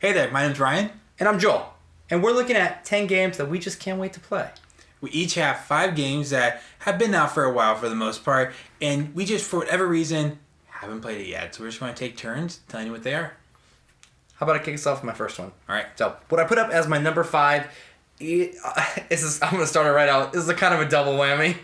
Hey there, my name's Ryan. And I'm Joel. And we're looking at 10 games that we just can't wait to play. We each have 5 games that have been out for a while for the most part, and we just, for whatever reason, haven't played it yet. So we're just going to take turns telling you what they are. How about I kick us off with my first one? All right. So, what I put up as my number 5, I'm going to start it right out. This is a kind of a double whammy.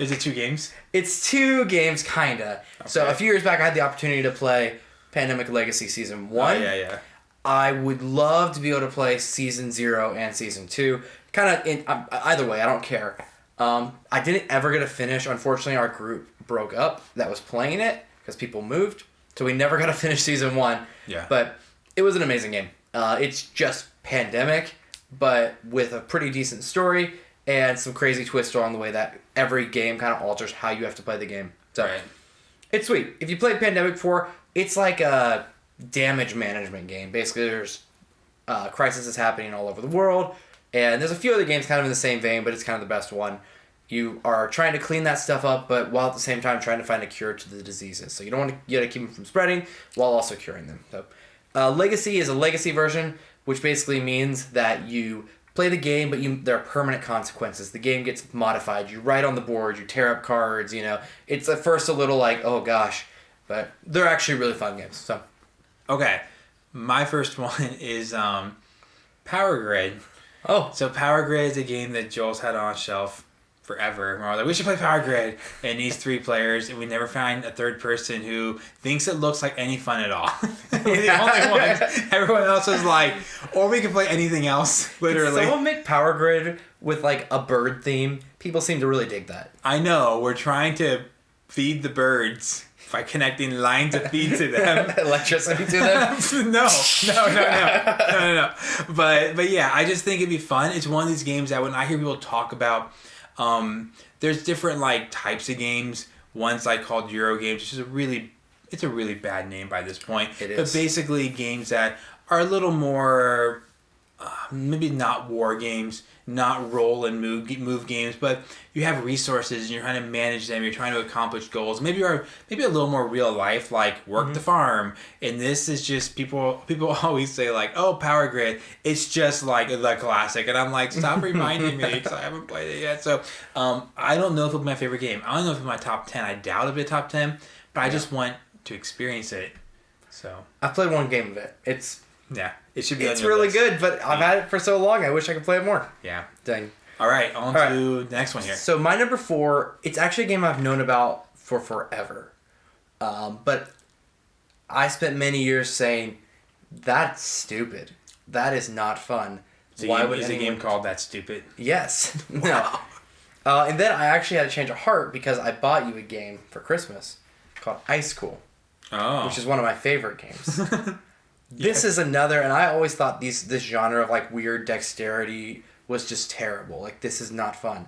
Is it 2 games? It's 2 games, kind of. Okay. So, a few years back, I had the opportunity to play Pandemic Legacy Season 1. Oh, yeah. I would love to be able to play Season 0 and Season 2. Kind of, either way, I don't care. I didn't ever get a finish. Unfortunately, our group broke up that was playing it because people moved. So we never got to finish Season 1. Yeah. But it was an amazing game. It's just Pandemic, but with a pretty decent story and some crazy twists along the way that every game kind of alters how you have to play the game. So right. It's sweet. If you played Pandemic 4, it's like a damage management game. Basically, there's crisis is happening all over the world, and there's a few other games kind of in the same vein, but it's kind of the best one. You are trying to clean that stuff up, but while at the same time trying to find a cure to the diseases. So you don't want to, you got to keep them from spreading while also curing them. So Legacy is a legacy version, which basically means that you play the game, but there are permanent consequences. The game gets modified. You write on the board, you tear up cards. It's at first a little like, oh gosh, but they're actually really fun games. So. Okay. My first one is Power Grid. Oh. So Power Grid is a game that Joel's had on a shelf forever. And we're like, we should play Power Grid. And these 3 players, and we never find a third person who thinks it looks like any fun at all. We're the only ones. Everyone else is like, or we can play anything else, literally. Can someone make Power Grid with like a bird theme? People seem to really dig that. I know. We're trying to feed the birds by connecting lines of feed to them. Electricity to them? No. But yeah, I just think it'd be fun. It's one of these games that when I hear people talk about, there's different like types of games. One's like called Euro games, which is it's a really bad name by this point. It is. But basically games that are a little more, maybe not war games, not roll and move games, but you have resources and you're trying to manage them, you're trying to accomplish goals. Maybe a little more real life, like work the farm. And this is just people always say like, oh, Power Grid, it's just like the classic. And I'm like, stop reminding me because I haven't played it yet. So I don't know if it'll be my favorite game. I don't know if it's my top 10. I doubt it'll be a top 10, but I just want to experience it. So I've played one game of it. Yeah, it should be. It's really good, but I've had it for so long. I wish I could play it more. Yeah. Dang. All right, on to the next one here. So my number 4, it's actually a game I've known about for forever, but I spent many years saying that's stupid. That is not fun. Why would a game called That Stupid? Yes. Wow. No. And then I actually had a change of heart because I bought you a game for Christmas called Ice Cool, which is one of my favorite games. This is another, and I always thought this genre of like weird dexterity was just terrible. Like, this is not fun.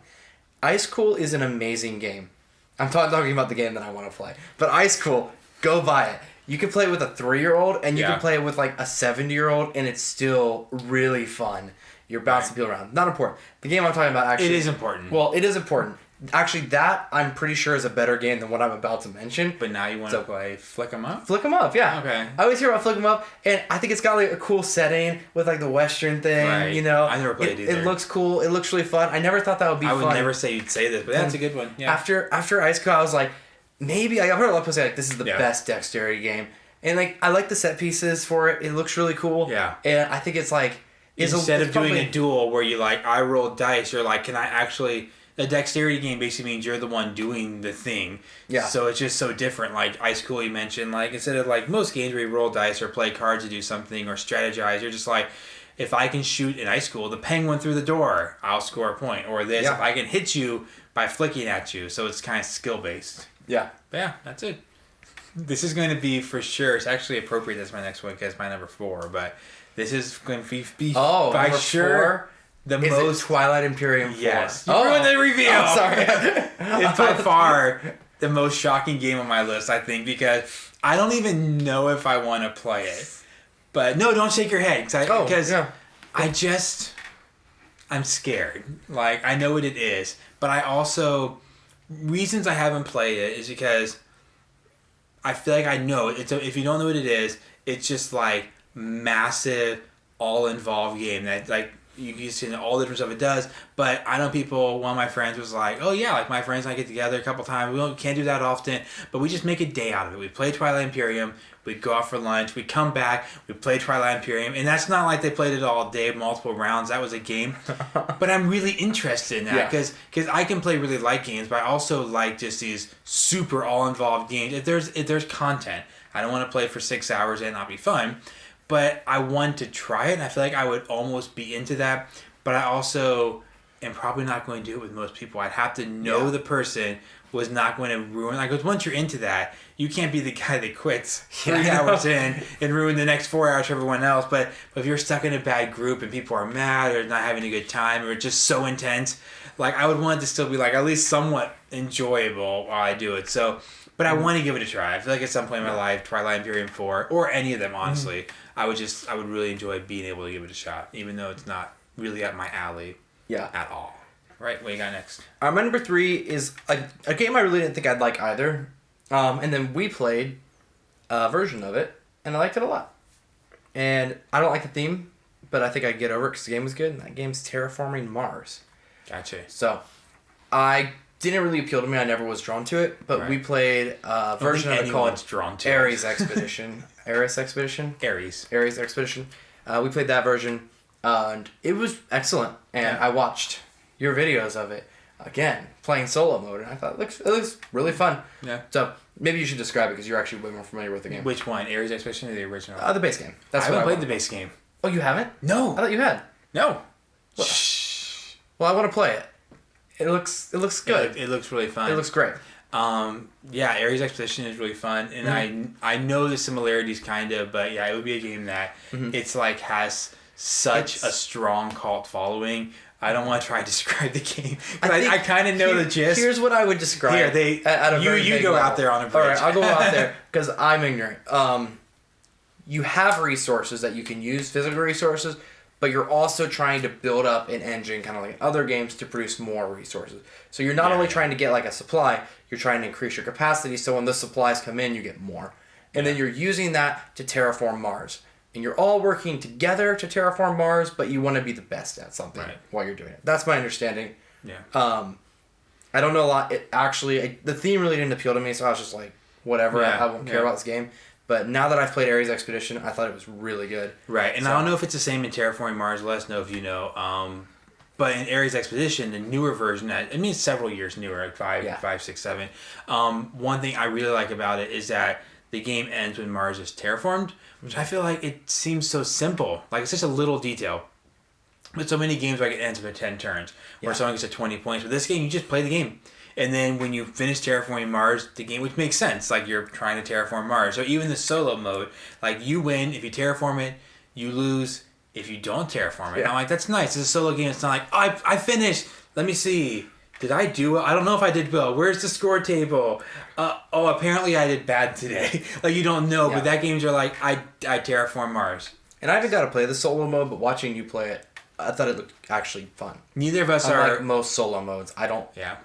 Ice Cool is an amazing game. I'm talking about the game that I want to play. But Ice Cool, go buy it. You can play it with a 3-year-old, and you can play it with like a 70-year-old, and it's still really fun. You're bouncing people around. Not important. The game I'm talking about actually... It is important. Well, it is important. Actually, that I'm pretty sure is a better game than what I'm about to mention. But now you want to play Flick 'em Up? Flick 'em Up, yeah. Okay. I always hear about Flick 'em Up, and I think it's got like a cool setting with like the Western thing, right. I never played it either. It looks cool. It looks really fun. I never thought that would be fun. I would never say you'd say this, but that's a good one. Yeah. After Ice Cool, I was like, maybe... I've heard a lot of people say like, this is the best dexterity game. And like, I like the set pieces for it. It looks really cool. Yeah. And I think it's like... Instead of doing a duel where you like, I roll dice, you're like, can I actually... A dexterity game basically means you're the one doing the thing. Yeah. So it's just so different. Like Ice Cool, you mentioned, like instead of like most games where you roll dice or play cards to do something or strategize, you're just like, if I can shoot an Ice Cool, the penguin through the door, I'll score a point. Or this, if I can hit you by flicking at you. So it's kind of skill based. Yeah. But yeah, that's it. This is going to be for sure. It's actually appropriate. That's my next one because my number 4. But this is going to be by sure. 4? Is it Twilight Imperium 4? Yes. You ruined the reveal. Oh, sorry. It's by far the most shocking game on my list, I think, because I don't even know if I want to play it. But no, don't shake your head. Because I'm scared. Like, I know what it is. But I also... Reasons I haven't played it is because I feel like I know. If you don't know what it is, it's just like massive, all-involved game that like you can see all the different stuff it does. But I know people. One of my friends was like, "Oh yeah, like my friends and I get together a couple times. Can't do that often, but we just make a day out of it. We play Twilight Imperium. We go out for lunch. We come back. We play Twilight Imperium, and that's not like they played it all day, multiple rounds. That was a game. But I'm really interested in that because I can play really light games, but I also like just these super all-involved games. If there's content, I don't want to play for 6 hours and not be fun. But I want to try it, and I feel like I would almost be into that. But I also am probably not going to do it with most people. I'd have to know the person was not going to ruin. Like, once you're into that, you can't be the guy that quits 3 hours in and ruin the next 4 hours for everyone else. But if you're stuck in a bad group and people are mad or not having a good time or just so intense, like, I would want it to still be like at least somewhat enjoyable while I do it. So, but I want to give it a try. I feel like at some point in my life, Twilight Imperium 4 or any of them, honestly. I would really enjoy being able to give it a shot, even though it's not really up my alley at all. Right, what you got next? My number 3 is a game I really didn't think I'd like either. And then we played a version of it, and I liked it a lot. And I don't like the theme, but I think I get over it because the game was good, and that game's Terraforming Mars. Gotcha. So, I didn't really appeal to me. I never was drawn to it, but we played a version of it called Ares Expedition. Ares Expedition? Ares Expedition. We played that version, and it was excellent. And I watched your videos of it, again, playing solo mode, and I thought it looks really fun. Yeah. So, maybe you should describe it, because you're actually way more familiar with the game. Which one? Ares Expedition or the original? The base game. I haven't played the base game. Oh, you haven't? No. I thought you had. No. Well, I want to play it. It looks good. It looks really fun. It looks great. Ares Expedition is really fun, and I know the similarities kind of, but yeah, it would be a game that it's like has such a strong cult following. I don't want to try to describe the game. I kind of know the gist. Here's what I would describe. Here, you go out there on a bridge. All right, I'll go out there because I'm ignorant. You have resources that you can use, physical resources, but you're also trying to build up an engine, kind of like other games, to produce more resources. So you're not only trying to get like a supply, you're trying to increase your capacity, so when the supplies come in, you get more. And then you're using that to terraform Mars. And you're all working together to terraform Mars, but you want to be the best at something while you're doing it. That's my understanding. Yeah. I don't know a lot. The theme really didn't appeal to me, so I was just like, whatever, I won't care about this game. But now that I've played Ares Expedition, I thought it was really good. Right, and I don't know if it's the same in Terraforming Mars. Let us know if you know. But in Ares Expedition, the newer version, it's several years newer, like 5, 6, 7. One thing I really like about it is that the game ends when Mars is terraformed, which I feel like it seems so simple. Like, it's just a little detail. But so many games, like, it ends with 10 turns, where someone gets to 20 points. But this game, you just play the game. And then when you finish terraforming Mars, the game, which makes sense, like you're trying to terraform Mars. So even the solo mode, like you win if you terraform it, you lose if you don't terraform it. Yeah. I'm like, that's nice. It's a solo game. It's not like, I finished. Let me see. Did I do well? I don't know if I did well. Where's the score table? Apparently I did bad today. Like, you don't know, but that games are like, I terraform Mars. And I haven't got to play the solo mode, but watching you play it, I thought it looked actually fun. Neither of us are. Like most solo modes. Yeah.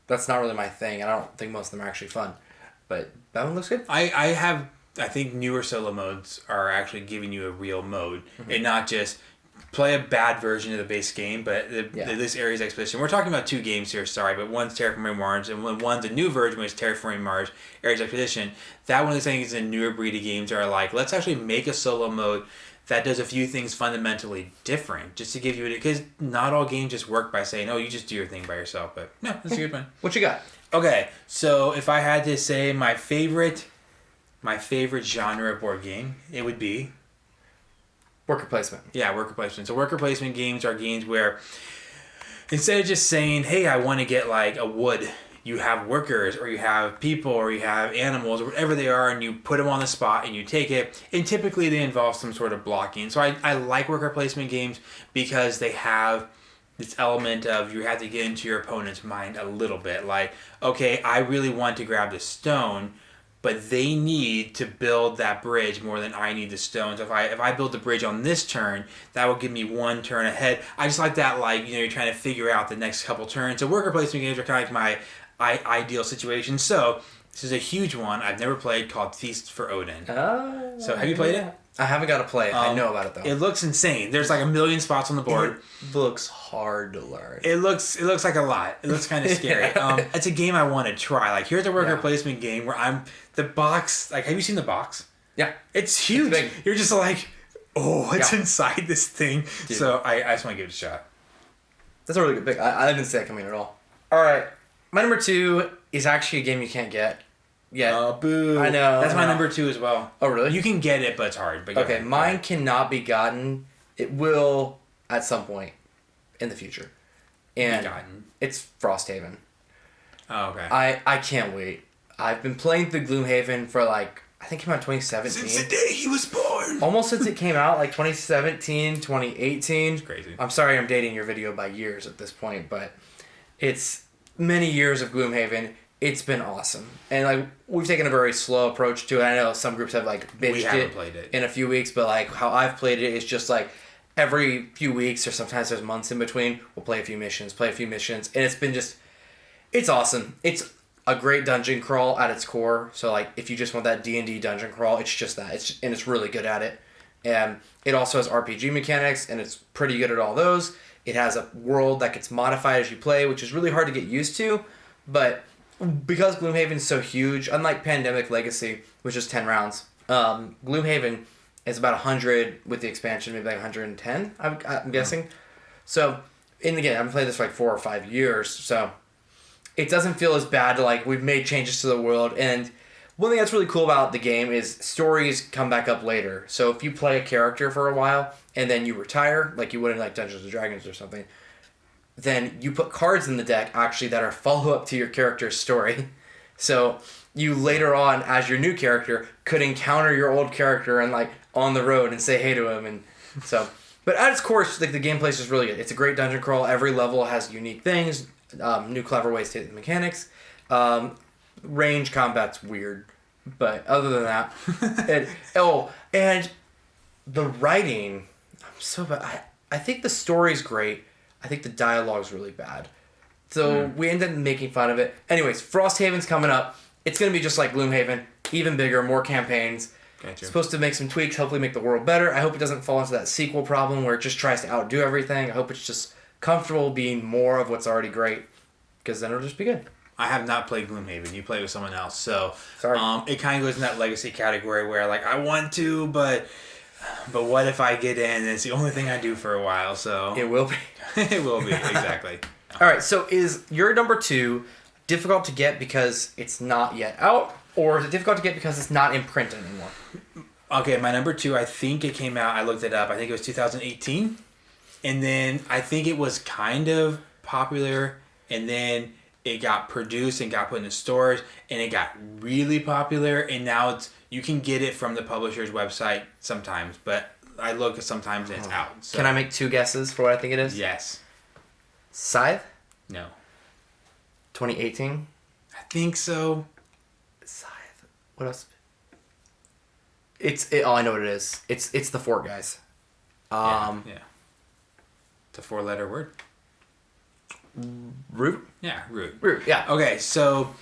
That's not really my thing, and I don't think most of them are actually fun. But that one looks good. I think newer solo modes are actually giving you a real mode, and not just play a bad version of the base game, but this Ares Expedition. We're talking about two games here, sorry, but one's Terraforming Mars, and one's a new version, which is Terraforming Mars, Ares Expedition. That one, I think, is a newer breed of games that are like, let's actually make a solo mode that does a few things fundamentally different, just to give you because not all games just work by saying, oh, you just do your thing by yourself. But no, that's a good one. What you got? Okay, so if I had to say my favorite genre of board game, it would be worker placement. Yeah, worker placement. So worker placement games are games where instead of just saying, hey, I want to get like a wood, you have workers or you have people or you have animals or whatever they are, and you put them on the spot and you take it, and typically they involve some sort of blocking. So I like worker placement games because they have this element of you have to get into your opponent's mind a little bit. Like, okay, I really want to grab the stone, but they need to build that bridge more than I need the stones. If I build the bridge on this turn, that will give me one turn ahead. I just like that, like, you're trying to figure out the next couple turns. So worker placement games are kind of like my ideal situation. So this is a huge one I've never played called Feast for Odin. Oh. So have you played it? I haven't got to play it. I know about it though. It looks insane. There's like a million spots on the board. It looks hard to learn. It looks like a lot. It looks kind of scary. It's a game I want to try. Like, here's a worker placement game where the box. Like, have you seen the box? Yeah, it's huge. It's big. You're just like, oh, what's inside this thing? Dude. So I just want to give it a shot. That's a really good pick. I didn't see that coming at all. All right, my number 2 is actually a game you can't get. Yeah. Oh, boo. I know. That's my number 2 as well. Oh, really? You can get it, but it's hard. But okay, mine cannot be gotten. It will at some point in the future. And it's Frosthaven. Oh, okay. I can't wait. I've been playing through Gloomhaven for like, I think it came out 2017. Since the day he was born. Almost since it came out, like 2017, 2018. It's crazy. I'm sorry I'm dating your video by years at this point, but it's many years of Gloomhaven. It's been awesome. And like we've taken a very slow approach to it. I know some groups have like binged played it in a few weeks, but like how I've played it is just like every few weeks or sometimes there's months in between, we'll play a few missions, and it's been just, it's awesome. It's a great dungeon crawl at its core. So like if you just want that D&D dungeon crawl, it's just that. It's really good at it. And it also has RPG mechanics and it's pretty good at all those. It has a world that gets modified as you play, which is really hard to get used to, but because Gloomhaven's so huge, unlike Pandemic Legacy, which is 10 rounds, Gloomhaven is about 100 with the expansion, maybe like 110, I'm guessing. So, and again, I've been playing this for like 4 or 5 years, so it doesn't feel as bad to like, we've made changes to the world, and one thing that's really cool about the game is stories come back up later. So if you play a character for a while, and then you retire, like you would in like Dungeons & Dragons or something, then you put cards in the deck actually that are follow-up to your character's story. So you later on, as your new character, could encounter your old character and like on the road and say hey to him. And so, but at its core, like the gameplay is just really good. It's a great dungeon crawl. Every level has unique things, new clever ways to hit the mechanics. Range combat's weird, but other than that, and the writing, I'm so bad. I think the story's great. I think the dialogue's really bad. So we ended up making fun of it. Anyways, Frosthaven's coming up. It's going to be just like Gloomhaven, even bigger, more campaigns. Gotcha. It's supposed to make some tweaks, hopefully make the world better. I hope it doesn't fall into that sequel problem where it just tries to outdo everything. I hope it's just comfortable being more of what's already great, because then it'll just be good. I have not played Gloomhaven. You played with someone else. So sorry. It kind of goes in that legacy category where like I want to, but what if I get in and it's the only thing I do for a while, so... It will be. It will be, exactly. All right, so is your number 2 difficult to get because it's not yet out, or is it difficult to get because it's not in print anymore? Okay, my number 2, I think it came out, I looked it up, I think it was 2018, and then I think it was kind of popular, and then it got produced and got put in the stores, and it got really popular, and now you can get it from the publisher's website sometimes, but I look sometimes and it's out. So. Can I make 2 guesses for what I think it is? Yes. Scythe? No. 2018? I think so. Scythe. What else? Oh, I know what it is. It's the Fort guys. Yeah. It's a 4-letter word. Root? Yeah, Root. Root, yeah. Okay, so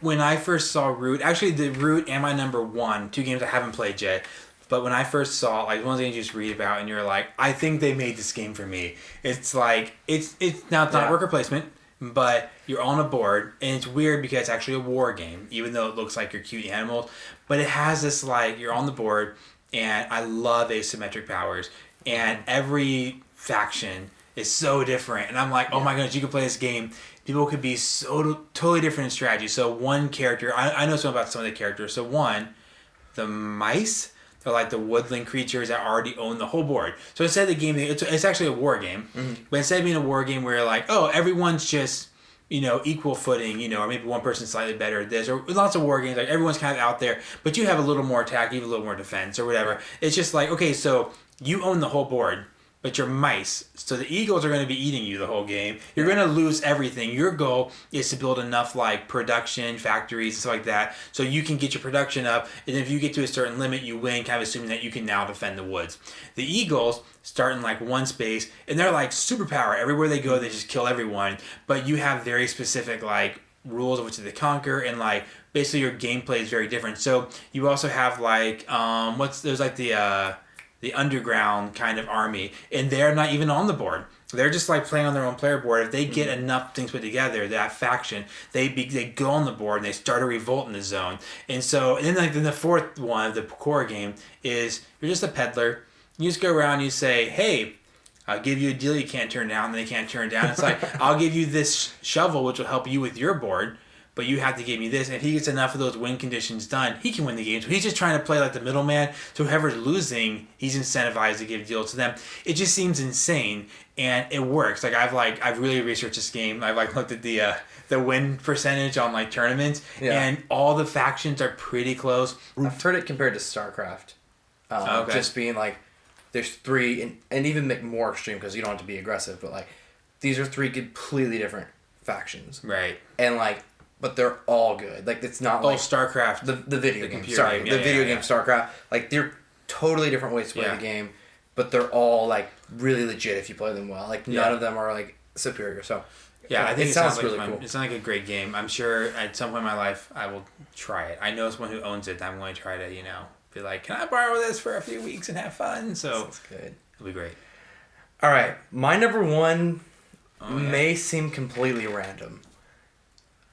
when I first saw Root, actually the Root and my number 1, 2 games I haven't played yet, but when I first saw, like, one of the things you just read about and you're like, I think they made this game for me. It's like, it's not worker placement, but you're on a board, and it's weird because it's actually a war game, even though it looks like you're cute animals, but it has this, like, you're on the board, and I love asymmetric powers, and every faction is so different, and I'm like, oh my goodness, you could play this game. People could be so totally different in strategy. So one character, I know something about some of the characters. So one, the mice, they're like the woodland creatures that already own the whole board. So instead of the game, it's actually a war game. Mm-hmm. But instead of being a war game where you're like, oh, everyone's just, equal footing, or maybe one person's slightly better at this, or lots of war games, like everyone's kind of out there, but you have a little more attack, you have a little more defense or whatever. It's just like, okay, so you own the whole board, but you're mice. So the eagles are going to be eating you the whole game. You're going to lose everything. Your goal is to build enough like production, factories, and stuff like that, so you can get your production up. And if you get to a certain limit, you win, kind of assuming that you can now defend the woods. The eagles start in like one space, and they're like superpower. Everywhere they go, they just kill everyone. But you have very specific like rules of which they conquer, and like basically your gameplay is very different. So you also have like there's like the underground kind of army, and they're not even on the board. They're just like playing on their own player board. If they get enough things put together, that faction, they go on the board and they start a revolt in the zone. And then the fourth one, the core game, is you're just a peddler. You just go around and you say, hey, I'll give you a deal you can't turn down, and they can't turn down. It's like, I'll give you this shovel, which will help you with your board, but you have to give me this. And if he gets enough of those win conditions done, he can win the game. So he's just trying to play like the middleman. So whoever's losing, he's incentivized to give deals to them. It just seems insane, and it works. Like I've really researched this game. I've like looked at the win percentage on like tournaments, and all the factions are pretty close. I've heard it compared to StarCraft, just being like, there's three, and even make more extreme because you don't have to be aggressive, but like these are three completely different factions, Right? and like, but they're all good. Like it's not like StarCraft, the video game. computer Sorry, game. the video game StarCraft. Like they're totally different ways to play the game, but they're all like really legit if you play them well. Like none of them are like superior. So yeah, I think it sounds like really fun. cool. It sounds like a great game. I'm sure at some point in my life I will try it. I know someone who owns it. I'm going to try to be like, can I borrow this for a few weeks and have fun? So Sounds good. It'll be great. All right, my number one may seem completely random.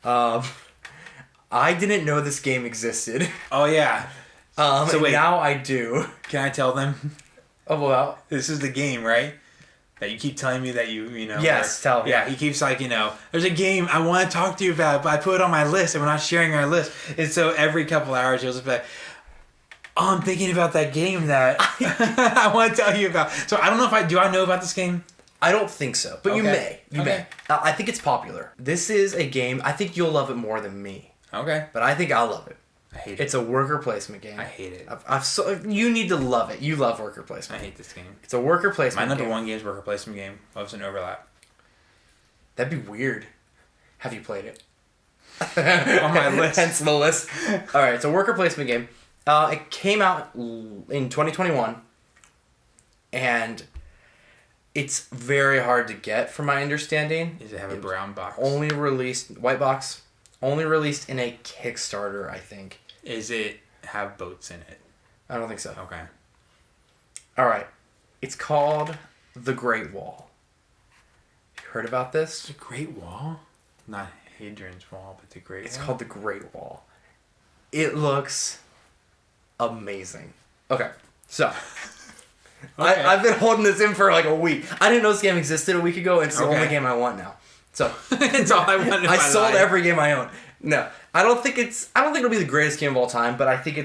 I didn't know this game existed. Oh yeah. So wait, now I do. Can I tell them? Oh well. This is the game, right? That you keep telling me that you know. Yes, tell me. Yeah, he keeps like, there's a game I want to talk to you about, but I put it on my list and we're not sharing our list. And so every couple hours you'll just be like, oh, I'm thinking about that game that I want to tell you about. So I don't know if do I know about this game? I don't think so, but you may. You Okay. may. I think it's popular. This is a game, I think you'll love it more than me, Okay. but I think I'll love it. I hate it. It's a worker placement game. I hate it. You need to love it. You love worker I placement. hate this game. It's a worker placement My number game. one game is worker placement game. Loves an overlap. That'd be weird. Have you played it? On my list. Hence the list. All right, it's a worker placement game. It came out in 2021, and it's very hard to get, from my understanding. Does it have a brown box? Only released white box. Only released in a Kickstarter, I think. Is it have boats in it? I don't think so. Okay. All right, it's called The Great Wall. You heard about this? The Great Wall? Not Hadrian's Wall, but the Great It's Wall? called The Great Wall. It looks amazing. Okay, so Okay. I've been holding this in for like a week. I didn't know this game existed a week ago, and it's the Okay. only game I want now. So That's all I wanted in I my sold life. every game I own. No, I don't think it'll be the greatest game of all time, but I think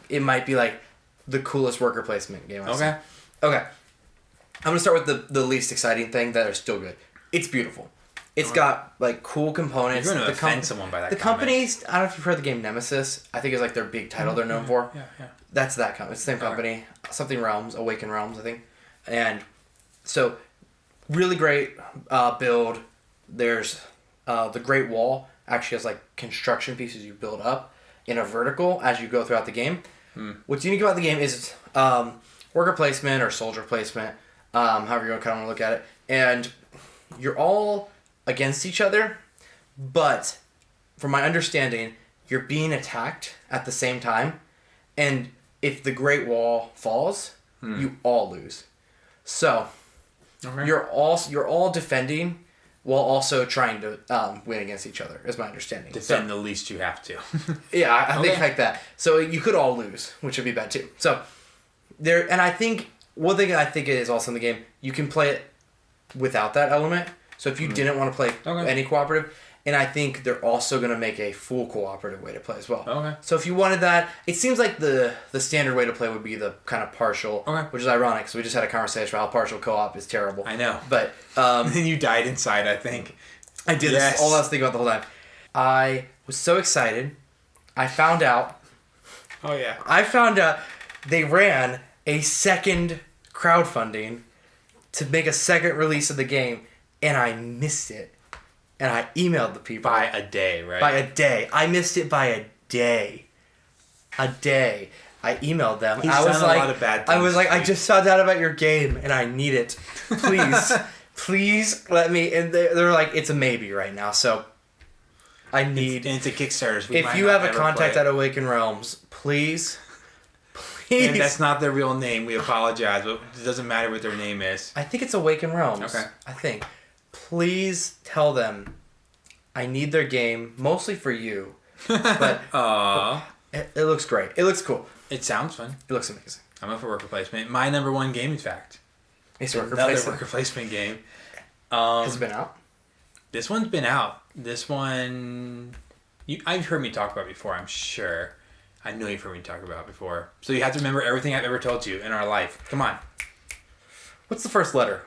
it might be like the coolest worker placement game I've seen. Okay. I'm gonna start with the least exciting thing that are still good. It's beautiful. It's got like cool components. You're going to offend someone by that The comment. company's, I don't know if you've heard the game Nemesis. I think it's like their big title they're known for. Yeah. That's that company. It's the same company. Something Realms, Awaken Realms, I think. And so, really great build. There's the Great Wall actually has like construction pieces you build up in a vertical as you go throughout the game. What's unique about the game is worker placement or soldier placement, however you kind of want to look at it. And you're all against each other, but from my understanding, you're being attacked at the same time. And if the Great Wall falls, you all lose. So you're all defending while also trying to win against each other, is my understanding. Defend the least you have to. Yeah, I think like that. So you could all lose, which would be bad too. So and I think one thing I think is also in the game, you can play it without that element. So if you didn't want to play any cooperative, and I think they're also going to make a full cooperative way to play as well. Okay. So if you wanted that, it seems like the standard way to play would be the kind of partial, which is ironic because we just had a conversation about how partial co-op is terrible. I know. But Then you died inside, I think. I did. Yes. This all I was thinking about the whole time. I was so excited. I found out they ran a second crowdfunding to make a second release of the game, and I missed it. And I emailed the people. By a day, right? By a day. I missed it by a day. A day. I emailed them. He's I was done like, a lot of bad I was things. like, I just found out about your game and I need it. Please, please let me. And they're like, it's a maybe right now. So I need. And it's a Kickstarter. So if you have a contact at Awaken Realms, please. And that's not their real name. We apologize, but it doesn't matter what their name is. I think it's Awaken Realms. Okay. I think. Please tell them I need their game, mostly for you. But it looks great. It looks cool. It sounds fun. It looks amazing. I'm up for worker placement. My number one game, in fact. It's Another worker placement game. Has it been out? This one's been out. This one, I've heard me talk about before, I'm sure. I know you've heard me talk about it before. So you have to remember everything I've ever told you in our life. Come on. What's the first letter?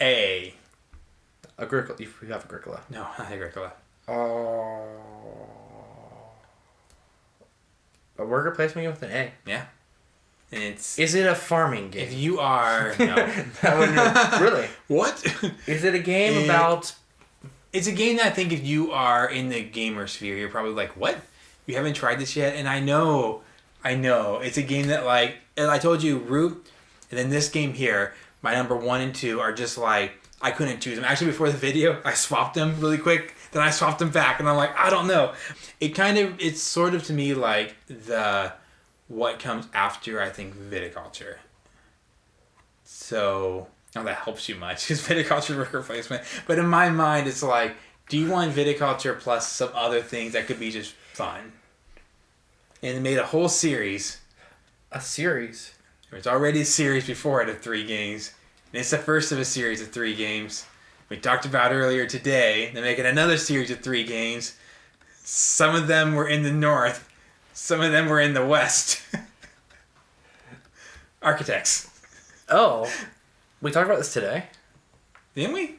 A. Agricola. You have Agricola. No, not Agricola. A worker placement game with an A. Yeah. And it's... Is it a farming game? If you are... No. Really? What? Is it a game about... It's a game that I think if you are in the gamer sphere, you're probably like, what? You haven't tried this yet? And I know. It's a game that, like, I told you, Root, and then this game here, my number 1 and 2 are just like, I couldn't choose them. Actually, before the video, I swapped them really quick. Then I swapped them back, and I'm like, I don't know. It's sort of to me like what comes after, I think, viticulture. So, not that helps you much, because viticulture worker placement. But in my mind, it's like, do you want viticulture plus some other things that could be just fun? And they made a whole series. A series? There was already a series before it of 3 games. And it's the first of a series of 3 games. We talked about earlier today. They're making another series of 3 games. Some of them were in the north. Some of them were in the west. Architects. Oh. We talked about this today. Didn't we?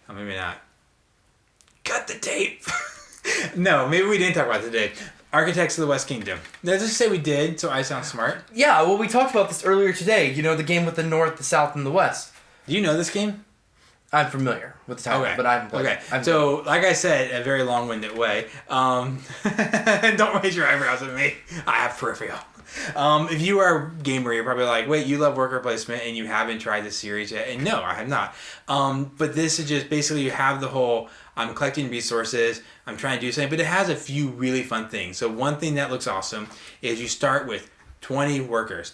Oh, maybe not. Cut the tape. No, maybe we didn't talk about it today. Architects of the West Kingdom. Let's just say we did, so I sound smart. Yeah, well, we talked about this earlier today. You know, the game with the north, the south, and the west. Do you know this game? I'm familiar with the title, but I haven't played it. So, like I said, in a very long-winded way, don't raise your eyebrows at me. I have peripheral. If you are a gamer, you're probably like, wait, you love worker placement and you haven't tried this series yet. And no, I have not. But this is just basically you have the whole, I'm collecting resources, I'm trying to do something, but it has a few really fun things. So one thing that looks awesome is you start with 20 workers.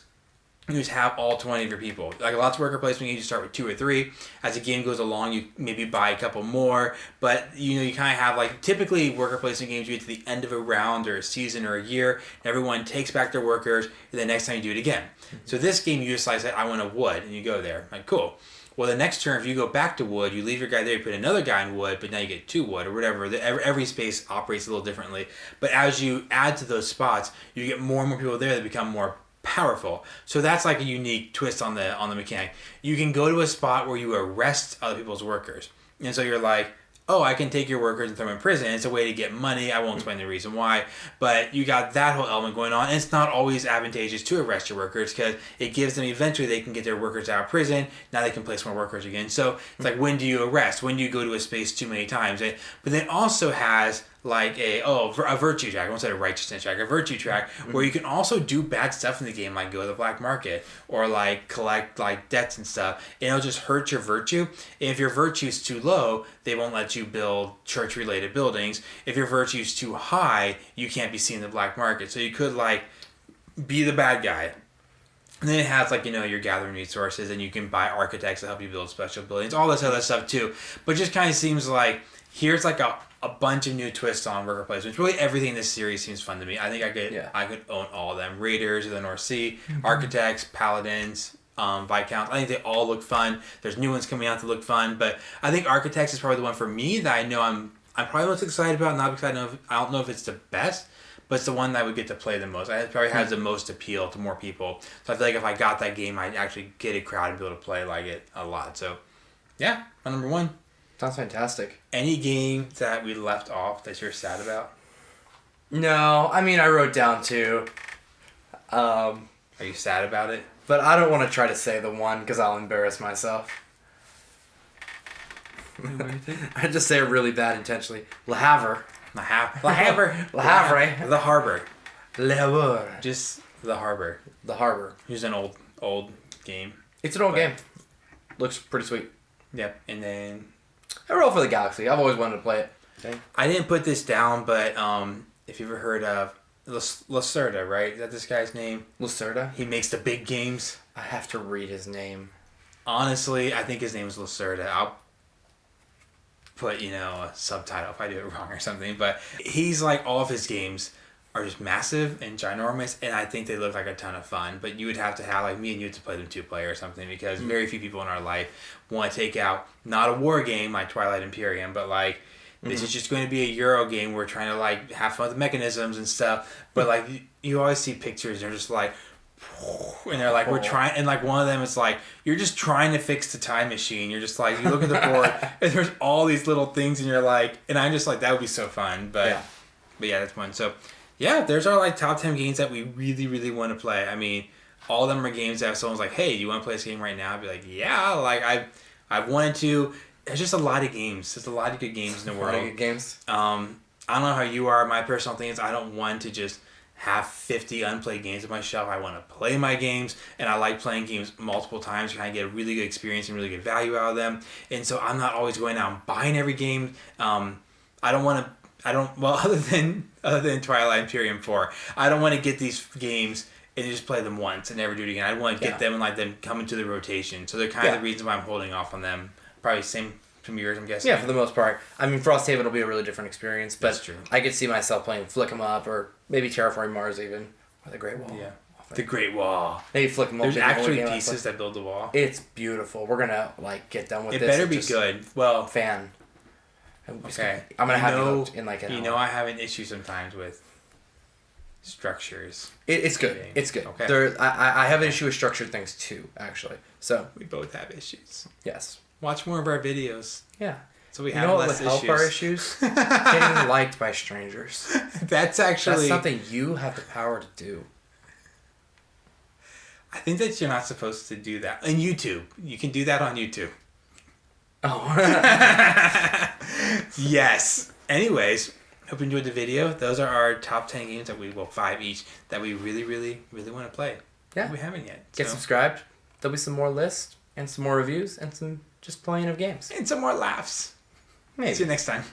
You just have all 20 of your people. Like lots of worker placement, you just start with 2 or 3. As the game goes along, you maybe buy a couple more. But you kind of have like typically worker placement games. You get to the end of a round or a season or a year, and everyone takes back their workers, and the next time you do it again. Mm-hmm. So this game, you just like say, I want a wood, and you go there. Like cool. Well, the next turn, if you go back to wood, you leave your guy there, you put another guy in wood, but now you get 2 wood or whatever. Every space operates a little differently. But as you add to those spots, you get more and more people there that become more powerful. So that's like a unique twist on the mechanic. You can go to a spot where you arrest other people's workers. And so you're like, oh, I can take your workers and throw them in prison. It's a way to get money. I won't explain the reason why. But you got that whole element going on. And it's not always advantageous to arrest your workers because it gives them eventually they can get their workers out of prison. Now they can place more workers again. So it's like, when do you arrest? When do you go to a space too many times? But then also has like a virtue track. I won't say a righteousness track, a virtue track where you can also do bad stuff in the game, like go to the black market or like collect like debts and stuff. And it'll just hurt your virtue. And if your virtue is too low, they won't let you build church-related buildings. If your virtue is too high, you can't be seen in the black market. So you could like be the bad guy. And then it has like, you're gathering resources and you can buy architects to help you build special buildings, all this other stuff too. But it just kind of seems like here's like a bunch of new twists on worker placement. Really everything in this series seems fun to me. I think I could own all of them. Raiders of the North Sea, Architects, Paladins, Viscounts. I think they all look fun. There's new ones coming out that look fun, but I think Architects is probably the one for me that I know I'm probably most excited about. Not because I don't know if it's the best, but it's the one that I would get to play the most. It probably has the most appeal to more people. So I feel like if I got that game, I'd actually get a crowd and be able to play like it a lot. So yeah, my number 1. Sounds fantastic. Any game that we left off that you're sad about? No, I mean I wrote down 2. Are you sad about it? But I don't want to try to say the one because I'll embarrass myself. I just say it really bad intentionally. Le Havre. Le Havre. Le Havre. The Harbor. Le Havre. Just the Harbor. The Harbor. Here's an old game. It's an old game. Looks pretty sweet. Yep. And then I roll for the Galaxy. I've always wanted to play it. Okay. I didn't put this down, but if you ever heard of Lacerda, right? Is that this guy's name? Lacerda? He makes the big games. I have to read his name. Honestly, I think his name is Lacerda. I'll put, a subtitle if I do it wrong or something. But he's like, all of his games are just massive and ginormous, and I think they look like a ton of fun. But you would have to have, like me and you, to play them 2-player or something, because very few people in our life want to take out, not a war game like Twilight Imperium, but like, this is just going to be a Euro game. We're trying to like have fun with the mechanisms and stuff. But like, you always see pictures, and they're just like, and they're like, we're trying, and like one of them is like, you're just trying to fix the time machine. You're just like, you look at the board, and there's all these little things, and you're like, and I'm just like, that would be so fun. But yeah, that's one. So yeah, there's our like top 10 games that we really, really want to play. I mean, all of them are games that if someone's like, hey, do you want to play this game right now? I'd be like, yeah, like I've wanted to. There's just a lot of games. There's a lot of good games in the world. A lot of good games. I don't know how you are. My personal thing is I don't want to just have 50 unplayed games on my shelf. I want to play my games, and I like playing games multiple times to kind of get a really good experience and really good value out of them. And so I'm not always going out and buying every game. Well, other than Twilight Imperium 4, I don't want to get these games and just play them once and never do it again. I want to get them and like them come into the rotation. So they're kind of the reason why I'm holding off on them. Probably same from yours, I'm guessing. Yeah, for the most part. I mean, Frosthaven will be a really different experience, but That's true. I could see myself playing Flick 'em Up or maybe Terraforming Mars even. Or The Great Wall. Yeah. The Great Wall. Maybe Flick 'em Up. There's maybe the actually only game I pieces that build the wall. It's beautiful. We're gonna like get done with It this. better be good. Well, Fan. okay. I'm gonna have you in like an hour. I have an issue sometimes with structures. It's good. It's good. Okay. I have an issue with structured things too, actually. So We both have issues. yes. Watch more of our videos. Yeah. So we You have know what less would help our issues? Getting liked by strangers. That's actually... That's something you have the power to do. I think that you're not supposed to do that. On YouTube. You can do that on YouTube. Oh. Yes. Anyways, hope you enjoyed the video. Those are our top 10 games that 5 each, that we really, really, really want to play. Yeah. We haven't yet. Get subscribed. There'll be some more lists and some more reviews and some just playing of games. And some more laughs. Maybe. See you next time.